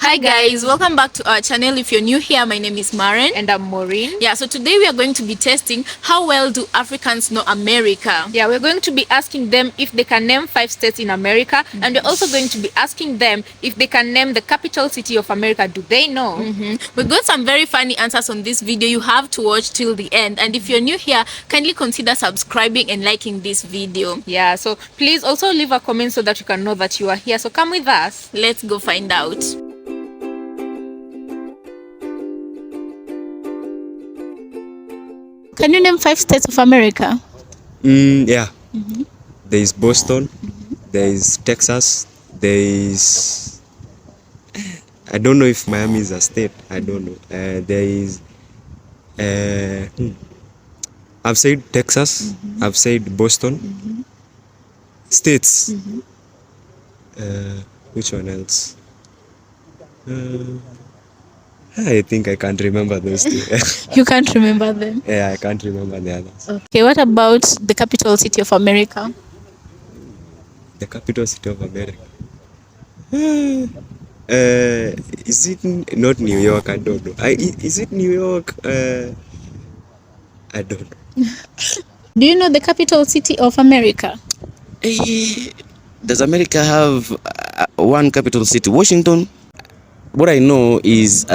Hi guys, welcome back to our channel. If you're new here, my name is Maren. And I'm Maureen. Yeah, so today we are going to be testing how well do Africans know America. Yeah, we're going to be asking them if they can name 5 states in America. And we're also going to be asking them if they can name the capital city of America. Do they know? We got some very funny answers on this video. You have to watch till the end. And if you're new here, kindly consider subscribing and liking this video. Yeah, so please also leave a comment so that you can know that you are here. So come with us. Let's go find out. Can you name 5 states of America? Yeah. There is Boston. There is Texas. There is... I don't know if Miami is a state. I don't know. There is... I've said Texas. I've said Boston. States. Which one else? I think I can't remember those two. You can't remember them? Yeah, I can't remember the others. Okay, what about the capital city of America? The capital city of America. Is it not New York? I don't know. Is it New York? I don't know. Do you know the capital city of America? Does America have one capital city? Washington? What I know is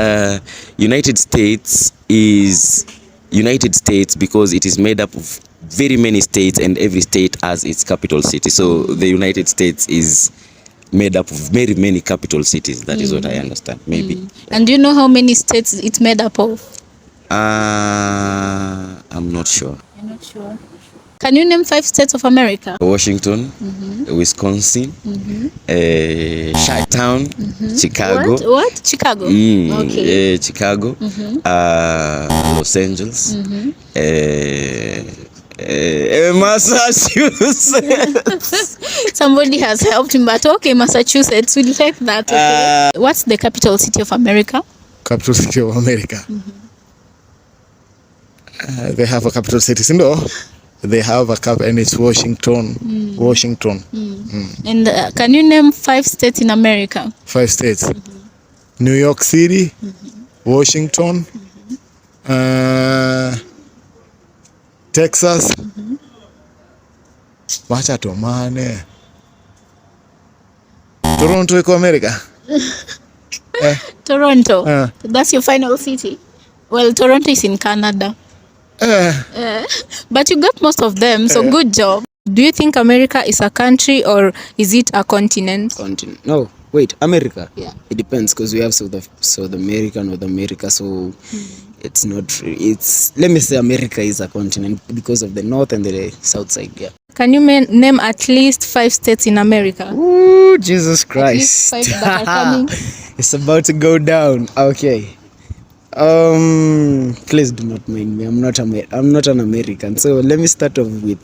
United States is United States because it is made up of very many states and every state has its capital city. So the United States is made up of very many capital cities. That is what I understand, maybe. And do you know how many states it's made up of? I'm not sure. You're not sure. Can you name 5 states of America? Washington, Wisconsin, Chi-Town, Chicago. What? Chicago? Okay. Chicago, Los Angeles, Massachusetts. Somebody has helped him, but okay, Massachusetts, we like that. Okay. What's the capital city of America? Capital city of America. They have a capital city, no? They have a cap, and it's Washington. Washington. And can you name 5 states in America? 5 states. New York City, Washington, Texas. Wacha tomane. Toronto iko America. Toronto. That's your final city. Well, Toronto is in Canada. But you got most of them, so good job. Do you think America is a country or is it a continent? Continent. No, wait, America. Yeah. It depends because we have South America, North America, so it's not. It's, let me say America is a continent because of the north and the south side. Yeah. Can you name at least 5 states in America? Ooh, Jesus Christ! At least 5 that are coming. It's about to go down. Okay. Please do not mind me. I'm not an American. So let me start off with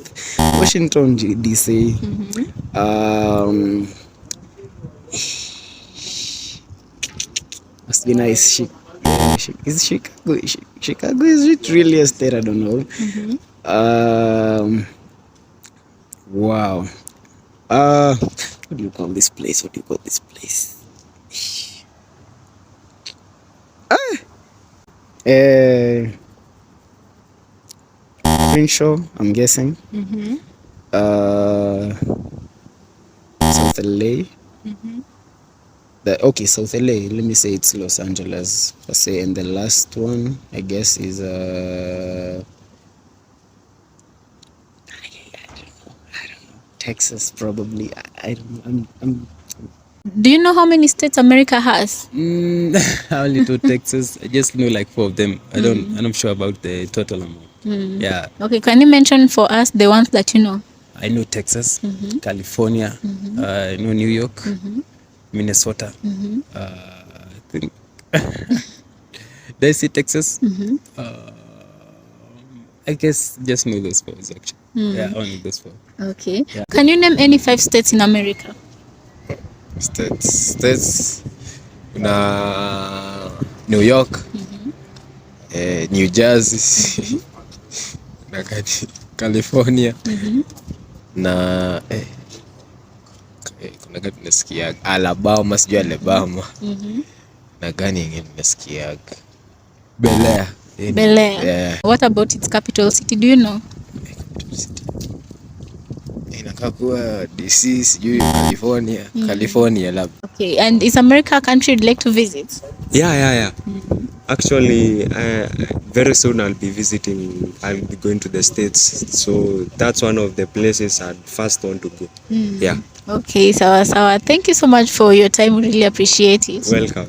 Washington DC. Must be nice. Is Chicago? Chicago, is it really a state? I don't know. Wow. What do you call this place? Twinshangout, I'm guessing. South LA. South LA. Let me say it's Los Angeles per se, and the last one I guess is I don't know. Texas probably. I don't know. Do you know how many states America has? How little Texas? I just know like 4 of them. I'm not sure about the total amount. Yeah. Okay, can you mention for us the ones that you know? I know Texas, California, I know New York, Minnesota. I think. Did I say Texas? I guess just know those 4 actually. Yeah, only those 4. Okay. Yeah. Can you name any 5 states in America? States. New York, New Jersey, California, na kuna gani nasikia Alabama, sijui Alabama. Na gani ingine nimesikiaga? Bel Air. Bel Air. Yeah. What about its capital city? Do you know? Inakaa kuwa DC, sijui California labda. Okay, and is America a country you'd like to visit? Yeah. Actually, very soon I'll be going to the States. So that's one of the places I'd first want to go. Yeah. Okay, sawa. Thank you so much for your time. We really appreciate it. Welcome.